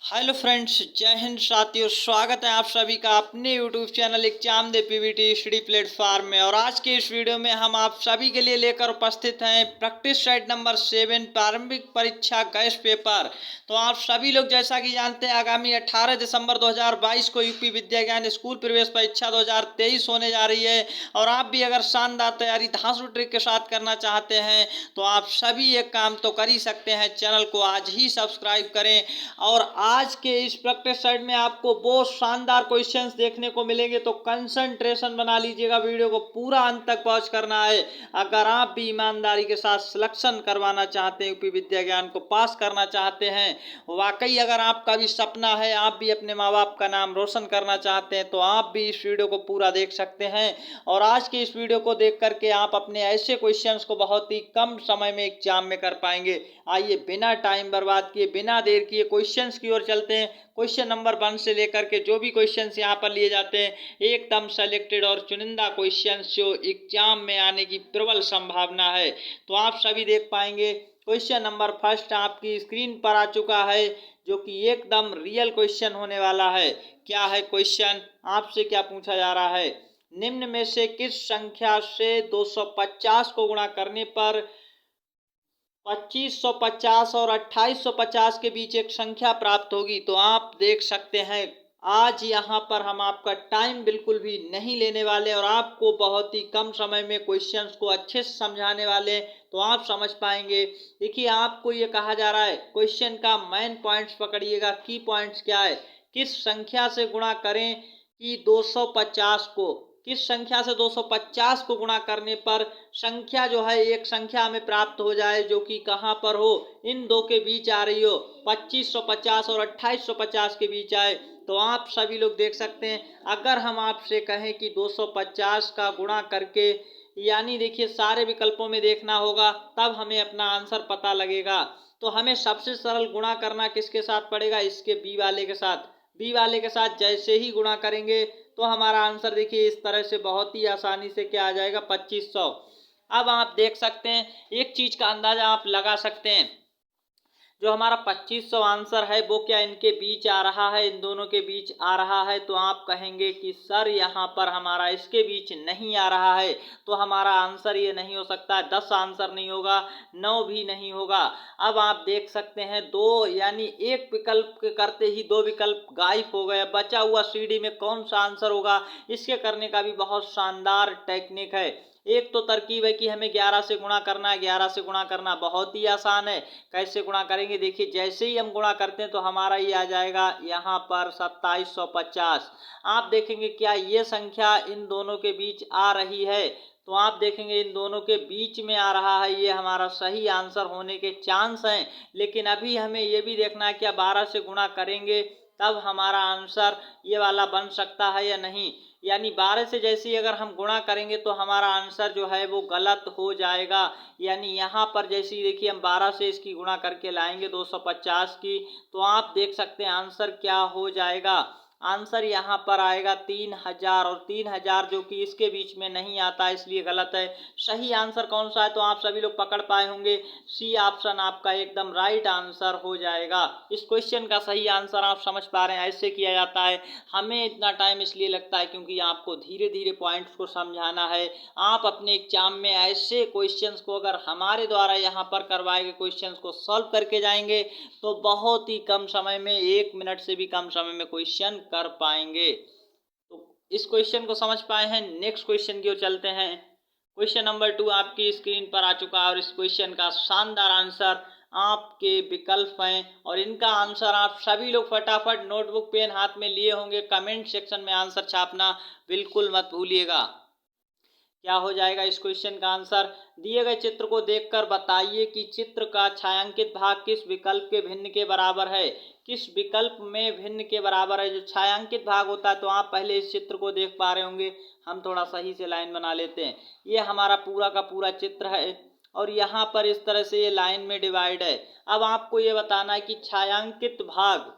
Hello friends, जय हिंद साथियों। स्वागत है आप सभी का अपने यूट्यूब चैनल एग्जाम दे पीवीटी स्टडी प्लेटफॉर्म में। और आज के इस वीडियो में हम आप सभी के लिए लेकर उपस्थित हैं प्रैक्टिस सेट नंबर 7 प्रारंभिक परीक्षा गैस पेपर। तो आप सभी लोग जैसा कि जानते हैं, आगामी 18 दिसंबर 2022 को यूपी विद्या ज्ञान स्कूल प्रवेश परीक्षा 2023 होने जा रही है। और आप भी अगर शानदार तैयारी धांसू ट्रिक के साथ करना चाहते हैं तो आप सभी एक काम तो कर ही सकते हैं, चैनल को आज ही सब्सक्राइब करें। और आज के इस प्रैक्टिस सेट में आपको बहुत शानदार क्वेश्चंस देखने को मिलेंगे, तो कंसंट्रेशन बना लीजिएगा, वीडियो को पूरा अंत तक वॉच करना है। अगर आप भी ईमानदारी के साथ सिलेक्शन करवाना चाहते हैं, यूपी विद्या ज्ञान को पास करना चाहते हैं, वाकई अगर आपका भी सपना है, आप भी अपने माँ बाप का नाम रोशन करना चाहते हैं, तो आप भी इस वीडियो को पूरा देख सकते हैं। और आज के इस वीडियो को देख करके आप अपने ऐसे क्वेश्चंस को बहुत ही कम समय में एग्जाम में कर पाएंगे। आइए बिना टाइम बर्बाद किए, बिना देर किए क्वेश्चंस की ओर चलते हैं। क्वेश्चन नंबर 1 से लेकर के जो भी क्वेश्चंस यहाँ पर लिए जाते हैं, एकदम सेलेक्टेड और चुनिंदा क्वेश्चंस जो एग्जाम में आने की प्रबल संभावना है, तो आप सभी देख पाएंगे। क्वेश्चन नंबर फर्स्ट आपकी स्क्रीन पर आ चुका है, जो कि एकदम रियल क्वेश्चन होने वाला है। क्या है क्वेश्चन, आपसे क्या पूछा जा रहा है? निम्न में से किस संख्या से 250 को गुणा करने पर 2550 और 2850 के बीच एक संख्या प्राप्त होगी? तो आप देख सकते हैं, आज यहाँ पर हम आपका टाइम बिल्कुल भी नहीं लेने वाले और आपको बहुत ही कम समय में क्वेश्चंस को अच्छे से समझाने वाले, तो आप समझ पाएंगे। देखिए, आपको ये कहा जा रहा है, क्वेश्चन का मेन पॉइंट्स पकड़िएगा। की पॉइंट्स क्या है? किस संख्या से गुणा करें कि 250 को, किस संख्या से 250 को गुणा करने पर संख्या जो है, एक संख्या हमें प्राप्त हो जाए जो कि कहाँ पर हो, इन दो के बीच आ रही हो, 2550 और 2850 के बीच आए। तो आप सभी लोग देख सकते हैं, अगर हम आपसे कहें कि 250 का गुणा करके, यानी देखिए सारे विकल्पों में देखना होगा, तब हमें अपना आंसर पता लगेगा। तो हमें सबसे सरल गुणा करना किसके साथ पड़ेगा? इसके बी वाले के साथ। बी वाले के साथ जैसे ही गुणा करेंगे तो हमारा आंसर देखिए इस तरह से बहुत ही आसानी से क्या आ जाएगा, 2500। अब आप देख सकते हैं, एक चीज का अंदाजा आप लगा सकते हैं, जो हमारा 2500 आंसर है वो क्या इनके बीच आ रहा है, इन दोनों के बीच आ रहा है? तो आप कहेंगे कि सर यहाँ पर हमारा इसके बीच नहीं आ रहा है, तो हमारा आंसर ये नहीं हो सकता है। 10 आंसर नहीं होगा, 9 भी नहीं होगा। अब आप देख सकते हैं, दो यानी एक विकल्प करते ही दो विकल्प गायब हो गए। बचा हुआ सीडी में कौन सा आंसर होगा, इसके करने का भी बहुत शानदार टेक्निक है। एक तो तरकीब है कि हमें 11 से गुणा करना है। 11 से गुणा करना बहुत ही आसान है। कैसे गुणा करेंगे? देखिए, जैसे ही हम गुणा करते हैं तो हमारा ये आ जाएगा यहाँ पर 2750। आप देखेंगे क्या ये संख्या इन दोनों के बीच आ रही है? तो आप देखेंगे इन दोनों के बीच में आ रहा है, ये हमारा सही आंसर होने के चांस हैं। लेकिन अभी हमें ये भी देखना है, क्या 12 से गुणा करेंगे तब हमारा आंसर ये वाला बन सकता है या नहीं? यानी 12 से जैसे ही अगर हम गुणा करेंगे तो हमारा आंसर जो है वो गलत हो जाएगा। यानी यहाँ पर जैसे ही देखिए हम 12 से इसकी गुणा करके लाएंगे 250 की, तो आप देख सकते हैं आंसर क्या हो जाएगा। आंसर यहाँ पर आएगा 3000, और 3000 जो कि इसके बीच में नहीं आता, इसलिए गलत है। सही आंसर कौन सा है? तो आप सभी लोग पकड़ पाए होंगे, सी ऑप्शन आपका एकदम राइट आंसर हो जाएगा। इस क्वेश्चन का सही आंसर आप समझ पा रहे हैं, ऐसे किया जाता है। हमें इतना टाइम इसलिए लगता है क्योंकि आपको धीरे धीरे पॉइंट्स को समझाना है। आप अपने एग्जाम में ऐसे क्वेश्चंस को अगर हमारे द्वारा यहाँ पर करवाए गए क्वेश्चंस को सॉल्व करके जाएंगे तो बहुत ही कम समय में, 1 मिनट से भी कम समय में क्वेश्चन कर पाएंगे। तो इस क्वेश्चन को समझ पाए हैं, नेक्स्ट क्वेश्चन की ओर चलते हैं। क्वेश्चन नंबर 2 आपकी स्क्रीन पर आ चुका है और इस क्वेश्चन का शानदार आंसर आपके विकल्प हैं, और इनका आंसर आप सभी लोग फटाफट नोटबुक पेन हाथ में लिए होंगे। कमेंट सेक्शन में आंसर छापना बिल्कुल मत भूलिएगा। क्या हो जाएगा इस क्वेश्चन का आंसर? दिए गए चित्र को देखकर बताइए कि चित्र का छायांकित भाग किस विकल्प के भिन्न के बराबर है। किस विकल्प में भिन्न के बराबर है? जो छायांकित भाग होता है, तो आप पहले इस चित्र को देख पा रहे होंगे। हम थोड़ा सही से लाइन बना लेते हैं। ये हमारा पूरा का पूरा चित्र है और यहाँ पर इस तरह से ये लाइन में डिवाइड है। अब आपको ये बताना है कि छायांकित भाग,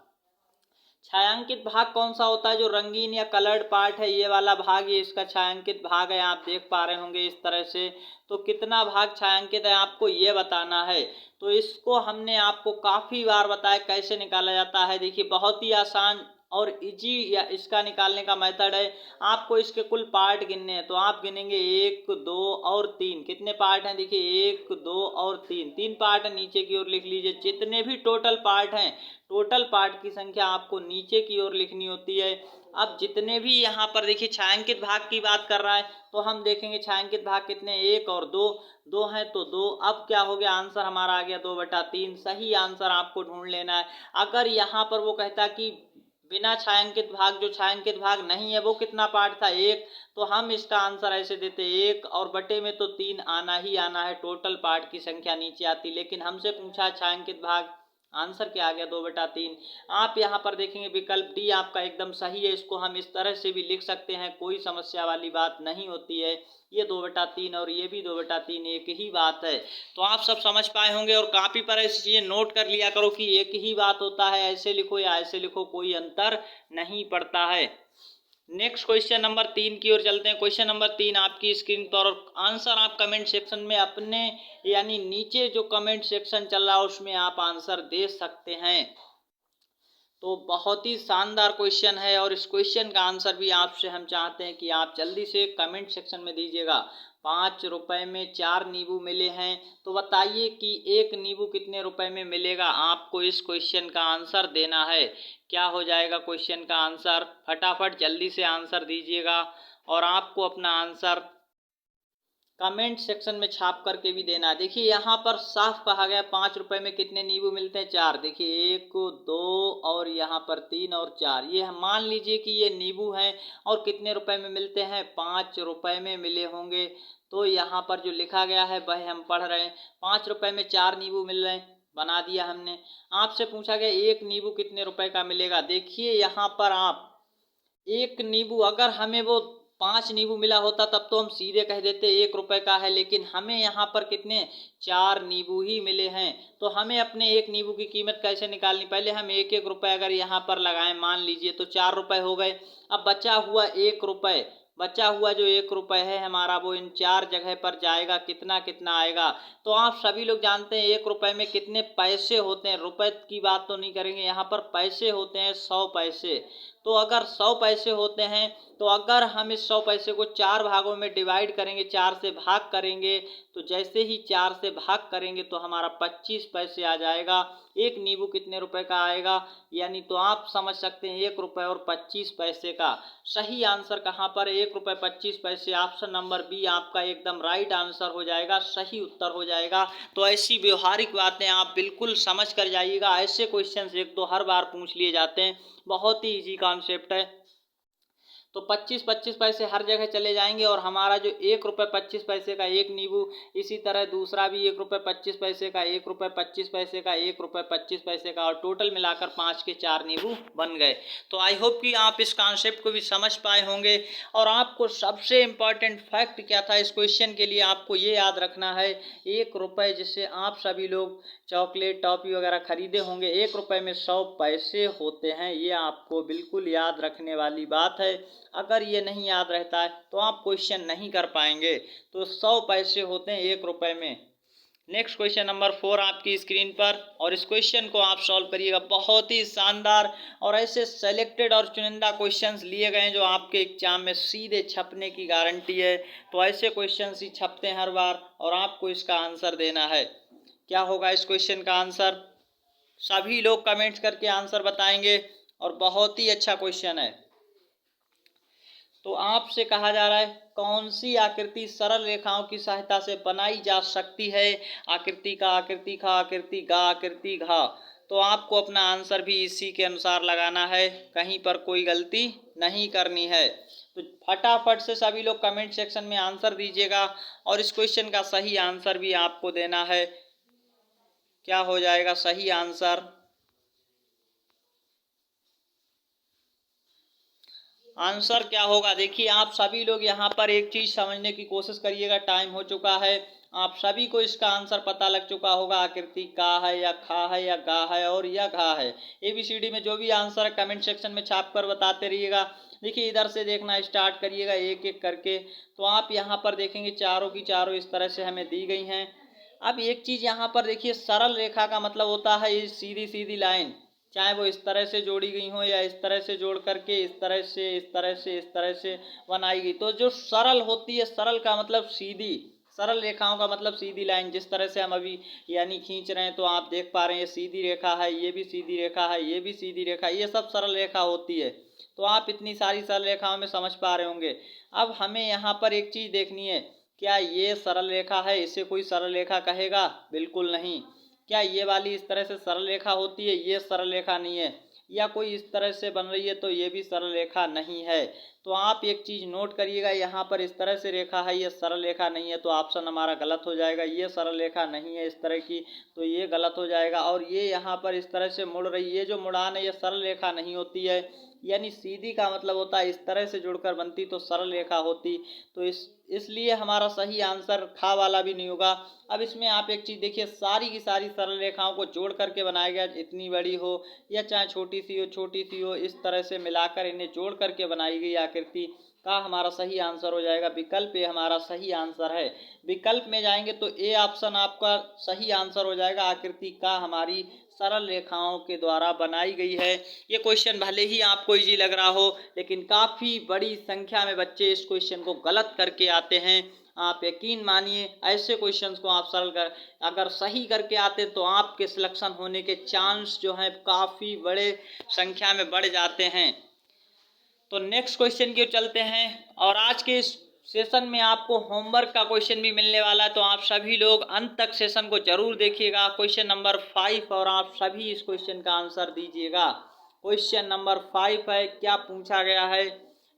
छायांकित भाग कौन सा होता है? जो रंगीन या कलर्ड पार्ट है, ये वाला भाग, ये इसका छायांकित भाग है। आप देख पा रहे होंगे इस तरह से। तो कितना भाग छायांकित है आपको ये बताना है। तो इसको हमने आपको काफ़ी बार बताया कैसे निकाला जाता है। देखिए बहुत ही आसान और इजी या इसका निकालने का मेथड है। आपको इसके कुल पार्ट गिनने हैं। तो आप गिनेंगे 1 2 और 3। कितने पार्ट हैं? देखिए 1 2 और 3, 3 पार्ट है। नीचे की ओर लिख लीजिए जितने भी टोटल पार्ट हैं। टोटल पार्ट की संख्या आपको नीचे की ओर लिखनी होती है। अब जितने भी यहाँ पर देखिए छायांकित भाग की बात कर रहा है, तो हम देखेंगे छायांकित भाग कितने, 1 और 2, 2 हैं तो 2। अब क्या हो गया? आंसर हमारा आ गया 2/3। सही आंसर आपको ढूंढ लेना है। अगर यहाँ पर वो कहता कि बिना छायांकित भाग, जो छायांकित भाग नहीं है, वो कितना पार्ट था? 1। तो हम इसका आंसर ऐसे देते 1 और बटे में तो 3 आना ही आना है। टोटल पार्ट की संख्या नीचे आती, लेकिन हमसे पूछा छायांकित भाग, आंसर क्या आ गया? 2/3। आप यहाँ पर देखेंगे विकल्प डी आपका एकदम सही है। इसको हम इस तरह से भी लिख सकते हैं, कोई समस्या वाली बात नहीं होती है। ये 2/3 और ये भी 2/3 एक ही बात है। तो आप सब समझ पाए होंगे और कॉपी पर ऐसी चीजें नोट कर लिया करो कि एक ही बात होता है, ऐसे लिखो या ऐसे लिखो, कोई अंतर नहीं पड़ता है। नेक्स्ट क्वेश्चन नंबर 3 की ओर चलते हैं। क्वेश्चन नंबर 3 आपकी स्क्रीन पर, और आंसर आप कमेंट सेक्शन में अपने, यानी नीचे जो कमेंट सेक्शन चल रहा है उसमें आप आंसर दे सकते हैं। तो बहुत ही शानदार क्वेश्चन है और इस क्वेश्चन का आंसर भी आपसे हम चाहते हैं कि आप जल्दी से कमेंट सेक्शन में दीजिएगा। 5 रुपए में 4 नींबू मिले हैं, तो बताइए कि एक नींबू कितने रुपए में मिलेगा? आपको इस क्वेश्चन का आंसर देना है। क्या हो जाएगा क्वेश्चन का आंसर? फटाफट जल्दी से आंसर दीजिएगा और आपको अपना आंसर कमेंट सेक्शन में छाप करके भी देना। देखिए यहाँ पर साफ कहा गया 5 रुपए में कितने नींबू मिलते हैं? 4। देखिए 1 2 और यहाँ पर 3 और 4, ये हम मान लीजिए कि ये नींबू हैं और कितने रुपए में मिलते हैं? 5 रुपए में मिले होंगे। तो यहाँ पर जो लिखा गया है वह हम पढ़ रहे हैं। 5 रुपए में 4 नींबू मिल रहे हैं, बना दिया हमने। आपसे पूछा गया एक नींबू कितने रुपए का मिलेगा। देखिए यहाँ पर आप एक नींबू, अगर हमें वो 5 नींबू मिला होता तब तो हम सीधे कह देते 1 रुपए का है, लेकिन हमें यहाँ पर कितने, 4 नींबू ही मिले हैं। तो हमें अपने एक नींबू की कीमत कैसे निकालनी? पहले हम 1 रुपए अगर यहाँ पर लगाएं, मान लीजिए, तो 4 रुपए हो गए। अब बचा हुआ 1 रुपए, बचा हुआ जो 1 रुपए है हमारा, वो इन 4 जगह पर जाएगा, कितना कितना आएगा? तो आप सभी लोग जानते हैं 1 रुपए में कितने पैसे होते हैं। रुपए की बात तो नहीं करेंगे, यहाँ पर पैसे होते हैं 100 पैसे। तो अगर 100 पैसे होते हैं, तो अगर हम इस 100 पैसे को 4 भागों में डिवाइड करेंगे, 4 से भाग करेंगे, तो जैसे ही 4 से भाग करेंगे तो हमारा 25 पैसे आ जाएगा। एक नींबू कितने रुपए का आएगा? यानी तो आप समझ सकते हैं 1 रुपए और 25 पैसे का। सही आंसर कहाँ पर? 1 रुपए 25 पैसे। ऑप्शन नंबर बी आपका एकदम राइट आंसर हो जाएगा, सही उत्तर हो जाएगा। तो ऐसी व्यवहारिक बातें आप बिल्कुल समझ कर जाइएगा। ऐसे क्वेश्चन एक तो हर बार पूछ लिए जाते हैं, बहुत ही इजी कॉन्सेप्ट है। तो 25-25 पैसे हर जगह चले जाएंगे और हमारा जो 1 रुपए 25 पैसे का एक नींबू, इसी तरह दूसरा भी 1 रुपए 25 पैसे का, 1 रुपए 25 पैसे का, 1 रुपए 25 पैसे का, और टोटल मिलाकर 5 के 4 नींबू बन गए। तो आई होप कि आप इस कॉन्सेप्ट को भी समझ पाए होंगे। और आपको सबसे इम्पॉर्टेंट फैक्ट क्या था इस क्वेश्चन के लिए, आपको ये याद रखना है, 1 रुपए जिससे आप सभी लोग चॉकलेट टॉफी वगैरह खरीदे होंगे, 1 रुपए में 100 पैसे होते हैं। ये आपको बिल्कुल याद रखने वाली बात है। अगर ये नहीं याद रहता है तो आप क्वेश्चन नहीं कर पाएंगे। तो 100 पैसे होते हैं 1 रुपए में। नेक्स्ट क्वेश्चन नंबर 4 आपकी स्क्रीन पर, और इस क्वेश्चन को आप सॉल्व करिएगा। बहुत ही शानदार और ऐसे सेलेक्टेड और चुनिंदा क्वेश्चंस लिए गए हैं जो आपके एग्जाम में सीधे छपने की गारंटी है। तो ऐसे क्वेश्चंस ही छपते हैं हर बार और आपको इसका आंसर देना है। क्या होगा इस क्वेश्चन का आंसर? सभी लोग कमेंट्स करके आंसर बताएंगे और बहुत ही अच्छा क्वेश्चन है। तो आपसे कहा जा रहा है कौन सी आकृति सरल रेखाओं की सहायता से बनाई जा सकती है? आकृति का, आकृति खा, आकृति गा, आकृति घा। तो आपको अपना आंसर भी इसी के अनुसार लगाना है, कहीं पर कोई गलती नहीं करनी है। तो फटाफट से सभी लोग कमेंट सेक्शन में आंसर दीजिएगा और इस क्वेश्चन का सही आंसर भी आपको देना है। क्या हो जाएगा सही आंसर? आंसर क्या होगा? देखिए आप सभी लोग यहाँ पर एक चीज समझने की कोशिश करिएगा, टाइम हो चुका है आप सभी को इसका आंसर पता लग चुका होगा, आकृति का है या खा है या गा है और या घा है। ABCD में जो भी आंसर है कमेंट सेक्शन में छाप कर बताते रहिएगा। देखिए इधर से देखना स्टार्ट करिएगा एक एक करके। तो आप यहाँ पर देखेंगे चारों की चारों इस तरह से हमें दी गई हैं। अब एक चीज़ यहाँ पर देखिए, सरल रेखा का मतलब होता है ये सीधी सीधी लाइन, चाहे वो इस तरह से जोड़ी गई हो या इस तरह से जोड़ करके इस तरह से इस तरह से इस तरह से बनाई गई। तो जो सरल होती है, सरल का मतलब सीधी, सरल रेखाओं का मतलब सीधी लाइन, जिस तरह से हम अभी यानी खींच रहे हैं तो आप देख पा रहे हैं ये सीधी रेखा है, ये भी सीधी रेखा है, ये भी सीधी रेखा, ये सब सरल रेखा होती है। तो आप इतनी सारी सरल रेखाओं में समझ पा रहे होंगे। अब हमें यहाँ पर एक चीज़ देखनी है, क्या ये सरल रेखा है, इसे कोई सरल रेखा कहेगा? बिल्कुल नहीं। क्या ये वाली इस तरह से सरल रेखा होती है? ये सरल रेखा नहीं है। या कोई इस तरह से बन रही है तो ये भी सरल रेखा नहीं है। तो आप एक चीज़ नोट करिएगा, यहाँ पर इस तरह से रेखा है, ये सरल रेखा नहीं है, तो ऑप्शन हमारा गलत हो जाएगा। ये सरल रेखा नहीं है इस तरह की, तो ये गलत हो जाएगा। और ये यहाँ पर इस तरह से मुड़ रही है, ये जो मुड़ान है ये सरल रेखा नहीं होती है, यानी सीधी का मतलब होता है इस तरह से जुड़कर बनती तो सरल रेखा होती। तो इसलिए हमारा सही आंसर खा वाला भी नहीं होगा। अब इसमें आप एक चीज़ देखिए, सारी की सारी सरल रेखाओं को जोड़ करके बनाया गया, इतनी बड़ी हो या चाहे छोटी सी हो, इस तरह से मिलाकर इन्हें जोड़ करके बनाई गई आकृति का हमारा सही आंसर हो जाएगा। विकल्प ए हमारा सही आंसर है। विकल्प में जाएंगे तो ए ऑप्शन आपका सही आंसर हो जाएगा। आकृति का हमारी सरल रेखाओं के द्वारा बनाई गई है। ये क्वेश्चन भले ही आपको इजी लग रहा हो, लेकिन काफ़ी बड़ी संख्या में बच्चे इस क्वेश्चन को गलत करके आते हैं। आप यकीन मानिए, ऐसे क्वेश्चंस को आप सरल कर अगर सही करके आते तो आपके सिलेक्शन होने के चांस जो हैं काफ़ी बड़े संख्या में बढ़ जाते हैं। तो नेक्स्ट क्वेश्चन की चलते हैं। और आज के इस सेशन में आपको होमवर्क का क्वेश्चन भी मिलने वाला है, तो आप सभी लोग अंत तक सेशन को जरूर देखिएगा। क्वेश्चन नंबर 5 और आप सभी इस क्वेश्चन का आंसर दीजिएगा। क्वेश्चन नंबर 5 है, क्या पूछा गया है?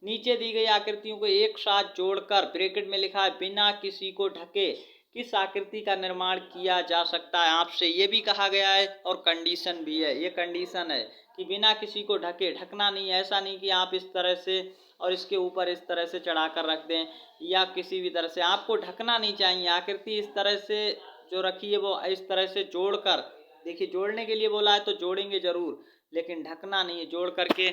नीचे दी गई आकृतियों को एक साथ जोड़कर ब्रैकेट में लिखा है, बिना किसी को ढके किस आकृति का निर्माण किया जा सकता है? आपसे ये भी कहा गया है और कंडीशन भी है, ये कंडीशन है कि बिना किसी को ढके। ढकना नहीं है, ऐसा नहीं कि आप इस तरह से और इसके ऊपर इस तरह से चढ़ा कर रख दें या किसी भी तरह से, आपको ढकना नहीं चाहिए। आकृति इस तरह से जो रखी है वो इस तरह से जोड़कर, देखिए जोड़ने के लिए बोला है तो जोड़ेंगे जरूर, लेकिन ढकना नहीं है। जोड़ करके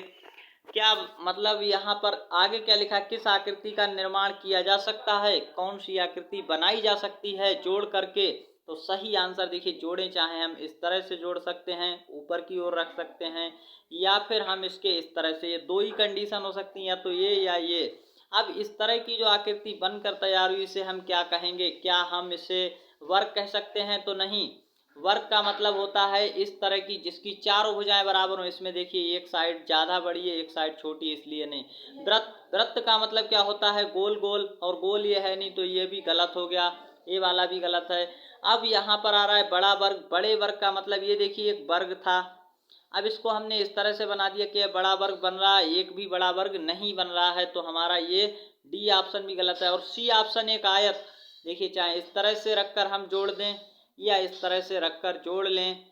क्या मतलब, यहाँ पर आगे क्या लिखा है? किस आकृति का निर्माण किया जा सकता है, कौन सी आकृति बनाई जा सकती है जोड़ करके? तो सही आंसर देखिए, जोड़ें चाहे हम इस तरह से जोड़ सकते हैं, ऊपर की ओर रख सकते हैं, या फिर हम इसके इस तरह से, ये दो ही कंडीशन हो सकती हैं, या तो ये या ये। अब इस तरह की जो आकृति बनकर तैयार हुई इसे हम क्या कहेंगे? क्या हम इसे वर्ग कह सकते हैं? तो नहीं। वर्ग का मतलब होता है इस तरह की जिसकी चारों भुजाएं बराबर हो। इसमें देखिए एक साइड ज़्यादा बड़ी है, एक साइड छोटी है, इसलिए नहीं। वृत्त का मतलब क्या होता है? गोल गोल, और गोल ये है नहीं, तो ये भी गलत हो गया, ये वाला भी गलत है। अब यहाँ पर आ रहा है बड़ा वर्ग। बड़े वर्ग का मतलब ये देखिए एक वर्ग था, अब इसको हमने इस तरह से बना दिया कि बड़ा वर्ग बन रहा है, एक भी बड़ा वर्ग नहीं बन रहा है, तो हमारा ये डी ऑप्शन भी गलत है। और सी ऑप्शन एक आयत, देखिए चाहे इस तरह से रखकर हम जोड़ दें या इस तरह से रखकर जोड़ लें,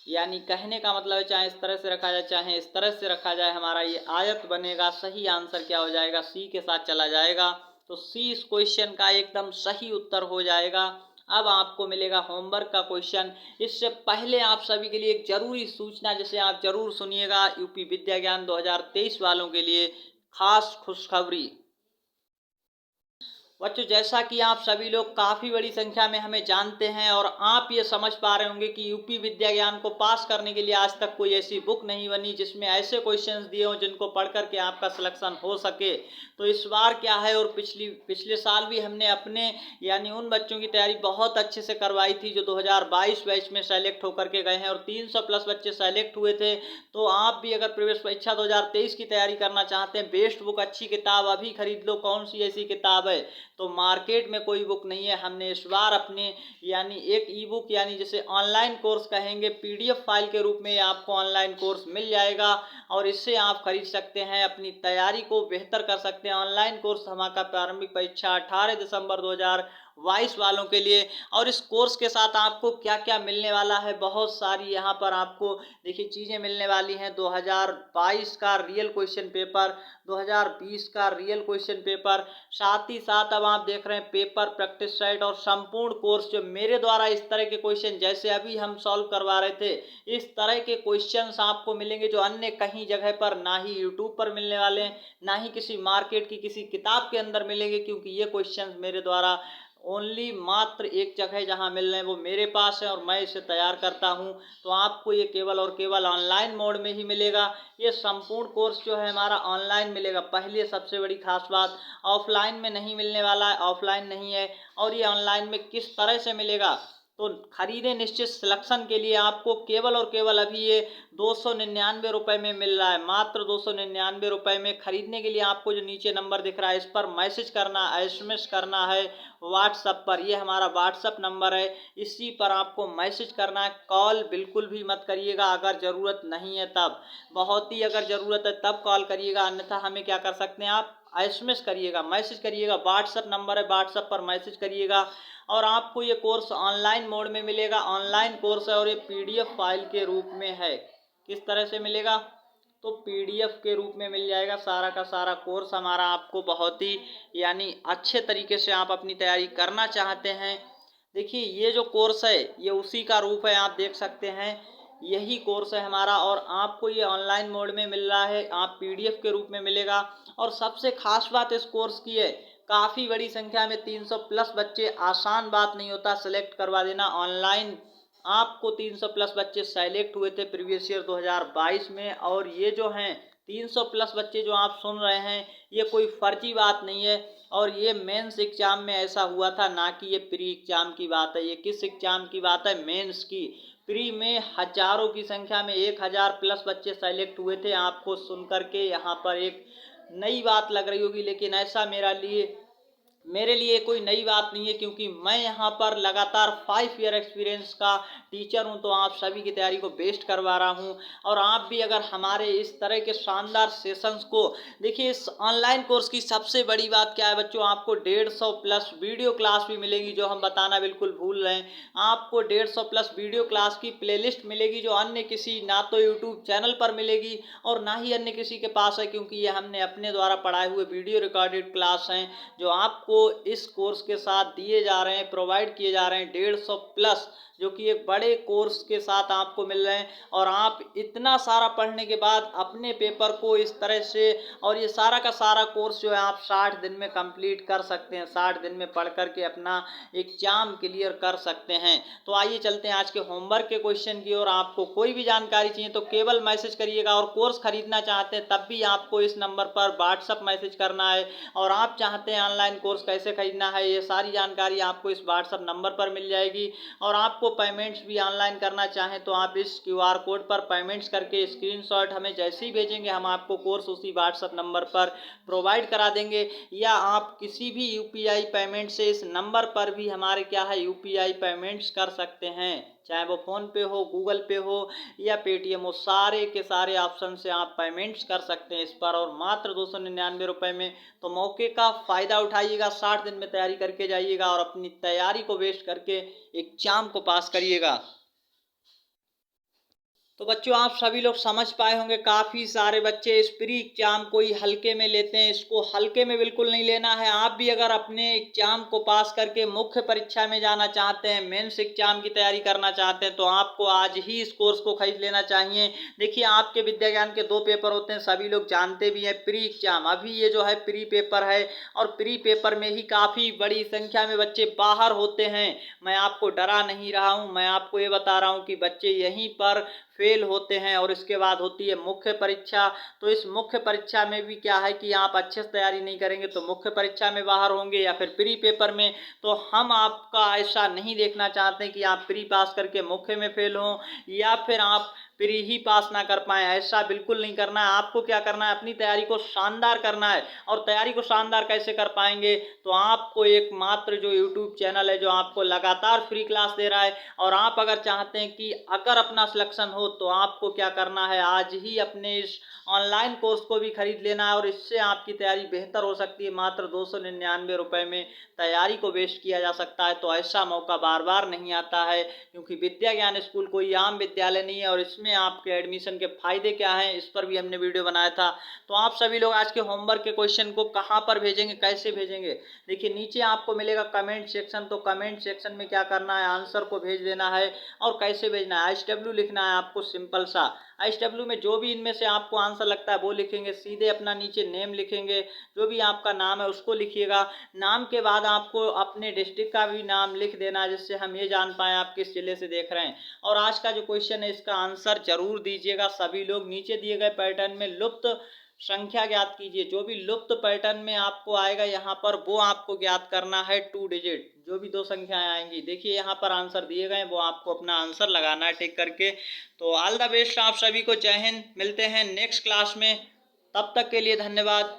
यानी कहने का मतलब है चाहे इस तरह से रखा जाए चाहे इस तरह से रखा जाए, हमारा ये आयत बनेगा। सही आंसर क्या हो जाएगा? सी के साथ चला जाएगा। तो सी इस क्वेश्चन का एकदम सही उत्तर हो जाएगा। अब आपको मिलेगा होमवर्क का क्वेश्चन। इससे पहले आप सभी के लिए एक जरूरी सूचना, जिसे आप जरूर सुनिएगा। यूपी विद्या ज्ञान 2023 वालों के लिए खास खुशखबरी। बच्चों, जैसा कि आप सभी लोग काफ़ी बड़ी संख्या में हमें जानते हैं और आप ये समझ पा रहे होंगे कि यूपी विद्या ज्ञान को पास करने के लिए आज तक कोई ऐसी बुक नहीं बनी जिसमें ऐसे क्वेश्चंस दिए हों जिनको पढ़ करके आपका सिलेक्शन हो सके। तो इस बार क्या है, और पिछले साल भी हमने अपने यानी उन बच्चों की तैयारी बहुत अच्छे से करवाई थी जो 2022 बैच में सेलेक्ट होकर के गए हैं, और 300 प्लस बच्चे सेलेक्ट हुए थे। तो आप भी अगर प्रवेश परीक्षा 2023 की तैयारी करना चाहते हैं, बेस्ट बुक अच्छी किताब अभी खरीद लो। कौन सी ऐसी किताब है? तो मार्केट में कोई बुक नहीं है। हमने इस बार अपने यानी एक ई बुक, यानी जिसे ऑनलाइन कोर्स कहेंगे, पीडीएफ फाइल के रूप में आपको ऑनलाइन कोर्स मिल जाएगा और इससे आप खरीद सकते हैं, अपनी तैयारी को बेहतर कर सकते हैं। ऑनलाइन कोर्स धमाका प्रारंभिक परीक्षा 18 दिसंबर 2022 वालों के लिए। और इस कोर्स के साथ आपको क्या क्या मिलने वाला है, बहुत सारी यहाँ पर आपको देखिए चीज़ें मिलने वाली हैं। 2022 का रियल क्वेश्चन पेपर, 2020 का रियल क्वेश्चन पेपर, साथ ही साथ अब आप देख रहे हैं पेपर प्रैक्टिस सेट और संपूर्ण कोर्स जो मेरे द्वारा इस तरह के क्वेश्चन जैसे अभी हम सॉल्व करवा रहे थे, इस तरह के क्वेश्चंस आपको मिलेंगे जो अन्य कहीं जगह पर ना ही यूट्यूब पर मिलने वाले हैं, ना ही किसी मार्केट की किसी किताब के अंदर मिलेंगे, क्योंकि ये क्वेश्चंस मेरे द्वारा ओनली मात्र एक जगह जहां मिल रहे हैं वो मेरे पास है और मैं इसे तैयार करता हूं। तो आपको ये केवल और केवल ऑनलाइन मोड में ही मिलेगा। ये संपूर्ण कोर्स जो है हमारा ऑनलाइन मिलेगा। पहले सबसे बड़ी खास बात, ऑफलाइन में नहीं मिलने वाला है, ऑफलाइन नहीं है। और ये ऑनलाइन में किस तरह से मिलेगा, तो खरीदे निश्चित सिलेक्शन के लिए आपको केवल और केवल अभी ये 299 रुपये में मिल रहा है। मात्र 299 रुपये में खरीदने के लिए आपको जो नीचे नंबर दिख रहा है इस पर मैसेज करना, एसएमएस करना है व्हाट्सएप पर। ये हमारा व्हाट्सएप नंबर है, इसी पर आपको मैसेज करना है। कॉल बिल्कुल भी मत करिएगा, अगर ज़रूरत नहीं है तब, बहुत ही अगर ज़रूरत है तब कॉल करिएगा, अन्यथा हमें क्या कर सकते हैं आप एसएमएस करिएगा, मैसेज करिएगा। व्हाट्सएप नंबर है, व्हाट्सएप पर मैसेज करिएगा। और आपको ये कोर्स ऑनलाइन मोड में मिलेगा। ऑनलाइन कोर्स है और ये पीडीएफ फाइल के रूप में है। किस तरह से मिलेगा, तो पीडीएफ के रूप में मिल जाएगा सारा का सारा कोर्स हमारा आपको। बहुत ही यानी अच्छे तरीके से आप अपनी तैयारी करना चाहते हैं, देखिए ये जो कोर्स है ये उसी का रूप है, आप देख सकते हैं यही कोर्स है हमारा। और आपको ये ऑनलाइन मोड में मिल रहा है, आप पीडीएफ के रूप में मिलेगा। और सबसे खास बात इस कोर्स की है, काफ़ी बड़ी संख्या में 300 प्लस बच्चे, आसान बात नहीं होता सेलेक्ट करवा देना ऑनलाइन। आपको 300 प्लस बच्चे सेलेक्ट हुए थे प्रीवियस ईयर 2022 में। और ये जो हैं 300 प्लस बच्चे जो आप सुन रहे हैं, ये कोई फर्जी बात नहीं है। और ये मेंस एग्जाम में ऐसा हुआ था, ना कि ये प्री एग्जाम की बात है। ये किस एग्जाम की बात है, मेंस की। प्री में हजारों की संख्या में 1000 प्लस बच्चे सेलेक्ट हुए थे। आपको सुन करके यहाँ पर एक नई बात लग रही होगी, लेकिन ऐसा मेरे लिए कोई नई बात नहीं है, क्योंकि मैं यहाँ पर लगातार 5 ईयर एक्सपीरियंस का टीचर हूँ। तो आप सभी की तैयारी को बेस्ट करवा रहा हूँ। और आप भी अगर हमारे इस तरह के शानदार सेशंस को देखिए, इस ऑनलाइन कोर्स की सबसे बड़ी बात क्या है बच्चों, आपको 150 प्लस वीडियो क्लास भी मिलेगी, जो हम बताना बिल्कुल भूल रहे हैं। आपको 150 प्लस वीडियो क्लास की प्लेलिस्ट मिलेगी, जो अन्य किसी ना तो यूट्यूब चैनल पर मिलेगी और ना ही अन्य किसी के पास है, क्योंकि ये हमने अपने द्वारा पढ़ाए हुए वीडियो रिकॉर्डेड क्लास हैं जो आपको इस कोर्स के साथ दिए जा रहे हैं, प्रोवाइड किए जा रहे हैं। 150 प्लस जो कि एक बड़े कोर्स के साथ आपको मिल रहे हैं। और आप इतना सारा पढ़ने के बाद अपने पेपर को इस तरह से, और ये सारा का सारा कोर्स जो है आप 60 दिन में कंप्लीट कर सकते हैं। 60 दिन में पढ़ करके अपना एग्जाम क्लियर कर सकते हैं। तो आइए चलते हैं आज के होमवर्क के क्वेश्चन की ओर। आपको कोई भी जानकारी चाहिए तो केवल मैसेज करिएगा। और कोर्स खरीदना चाहते हैं तब भी आपको इस नंबर पर व्हाट्सएप मैसेज करना है। और आप चाहते हैं ऑनलाइन कोर्स कैसे खरीदना है, ये सारी जानकारी आपको इस व्हाट्सएप नंबर पर मिल जाएगी। और आपको पेमेंट्स भी ऑनलाइन करना चाहें तो आप इस क्यूआर कोड पर पेमेंट्स करके स्क्रीनशॉट हमें जैसे ही भेजेंगे, हम आपको कोर्स उसी व्हाट्सएप नंबर पर प्रोवाइड करा देंगे। या आप किसी भी यूपीआई पेमेंट से इस नंबर पर भी हमारे क्या है यूपीआई पेमेंट्स कर सकते हैं, चाहे वो फ़ोन पे हो, गूगल पे हो या पेटीएम हो, सारे के सारे ऑप्शन से आप पेमेंट्स कर सकते हैं इस पर। और मात्र 299 रुपये में। तो मौके का फ़ायदा उठाइएगा, 60 दिन में तैयारी करके जाइएगा और अपनी तैयारी को वेस्ट करके एग्जाम को पास करिएगा। तो बच्चों आप सभी लोग समझ पाए होंगे, काफ़ी सारे बच्चे इस प्री एग्जाम को ही हल्के में लेते हैं। इसको हल्के में बिल्कुल नहीं लेना है। आप भी अगर अपने एग्जाम को पास करके मुख्य परीक्षा में जाना चाहते हैं, मेंस एग्जाम की तैयारी करना चाहते हैं, तो आपको आज ही इस कोर्स को खरीद लेना चाहिए। देखिए आपके विद्या ज्ञान के 2 पेपर होते हैं, सभी लोग जानते भी हैं। प्री एग्जाम अभी ये जो है प्री पेपर है, और प्री पेपर में ही काफ़ी बड़ी संख्या में बच्चे बाहर होते हैं। मैं आपको डरा नहीं रहा हूँ, मैं आपको ये बता रहा हूँ कि बच्चे यहीं पर फेल होते हैं। और इसके बाद होती है मुख्य परीक्षा। तो इस मुख्य परीक्षा में भी क्या है कि आप अच्छे से तैयारी नहीं करेंगे तो मुख्य परीक्षा में बाहर होंगे या फिर प्री पेपर में। तो हम आपका ऐसा नहीं देखना चाहते कि आप प्री पास करके मुख्य में फेल हों, या फिर आप प्री ही पास ना कर पाएं, ऐसा बिल्कुल नहीं करना है। आपको क्या करना है, अपनी तैयारी को शानदार करना है। और तैयारी को शानदार कैसे कर पाएंगे, तो आपको एकमात्र जो यूट्यूब चैनल है जो आपको लगातार फ्री क्लास दे रहा है, और आप अगर चाहते हैं कि अगर अपना सिलेक्शन हो तो आपको क्या करना है, आज ही अपने इस ऑनलाइन कोर्स को भी खरीद लेना है और इससे आपकी तैयारी बेहतर हो सकती है। मात्र 299 रुपये में तैयारी को वेस्ट किया जा सकता है, तो ऐसा मौका बार बार नहीं आता है, क्योंकि विद्या ज्ञान स्कूल कोई आम विद्यालय नहीं है। और इसमें आपके एडमिशन के फायदे क्या हैं, इस पर भी हमने वीडियो बनाया था। तो आप सभी लोग आज के होमवर्क के क्वेश्चन को कहाँ पर भेजेंगे, कैसे भेजेंगे, देखिए नीचे आपको मिलेगा कमेंट सेक्शन। तो कमेंट सेक्शन में क्या करना है, आंसर को भेज देना है। और कैसे भेजना है, HW लिखना है आपको, सिंपल सा। HW में जो भी इनमें से आपको आंसर लगता है वो लिखेंगे, सीधे अपना नीचे नेम लिखेंगे, जो भी आपका नाम है उसको लिखिएगा। नाम के बाद आपको अपने डिस्ट्रिक्ट का भी नाम लिख देना है, जिससे हम ये जान पाएँ आप किस जिले से देख रहे हैं। और आज का जो क्वेश्चन है इसका आंसर जरूर दीजिएगा सभी लोग। नीचे दिए गए पैटर्न में लुप्त संख्या ज्ञात कीजिए। जो भी लुप्त पैटर्न में आपको आएगा यहाँ पर वो आपको ज्ञात करना है 2 डिजिट, जो भी 2 संख्याएं आएंगी। देखिए यहाँ पर आंसर दिए गए, वो आपको अपना आंसर लगाना है टिक करके। तो ऑल द बेस्ट आप सभी को, जय हिंद। मिलते हैं नेक्स्ट क्लास में, तब तक के लिए धन्यवाद।